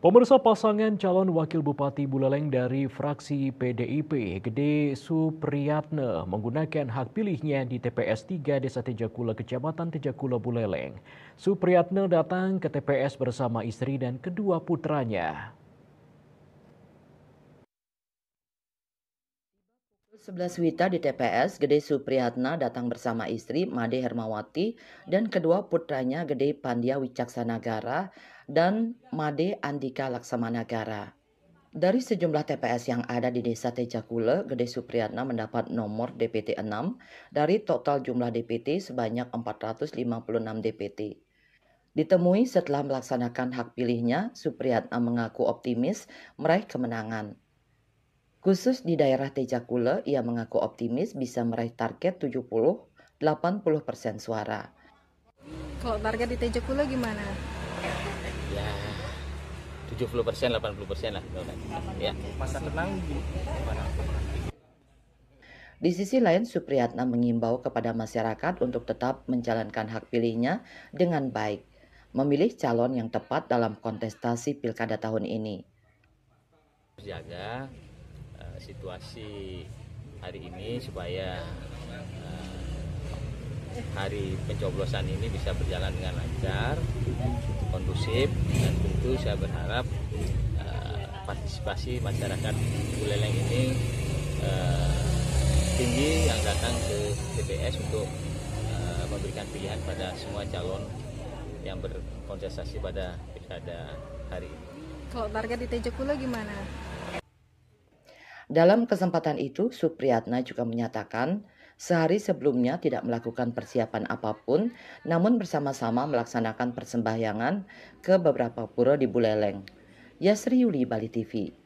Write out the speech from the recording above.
Pemirsa, pasangan calon wakil Bupati Buleleng dari fraksi PDIP, Gede Supriyatna, menggunakan hak pilihnya di TPS 3 Desa Tejakula, Kecamatan Tejakula, Buleleng. Supriyatna datang ke TPS bersama istri dan kedua putranya. 11 Wita di TPS, Gede Supriyatna datang bersama istri Made Hermawati dan kedua putranya Gede Pandia Wicaksanagara dan Made Andika Laksamanagara. Dari sejumlah TPS yang ada di Desa Tejakule, Gede Supriyatna mendapat nomor DPT 6 dari total jumlah DPT sebanyak 456 DPT. Ditemui setelah melaksanakan hak pilihnya, Supriyatna mengaku optimis meraih kemenangan. Khusus di daerah Tejakule, ia mengaku optimis bisa meraih target 70-80% suara. Kalau target di Tejakule gimana? Ya 70%, 80% lah. Ya. Masa tenang gimana? Di sisi lain, Supriyatna mengimbau kepada masyarakat untuk tetap menjalankan hak pilihnya dengan baik, memilih calon yang tepat dalam kontestasi pilkada tahun ini. Jaga situasi hari ini supaya hari pencoblosan ini bisa berjalan dengan lancar, kondusif, dan tentu saya berharap partisipasi masyarakat Buleleng ini tinggi yang datang ke TPS untuk memberikan pilihan pada semua calon yang berkontestasi pada pilkada hari ini. Kalau target di Tejakule gimana? Dalam kesempatan itu, Supriyatna juga menyatakan sehari sebelumnya tidak melakukan persiapan apapun, namun bersama-sama melaksanakan persembahyangan ke beberapa pura di Buleleng. Yasri Yuli, Bali TV.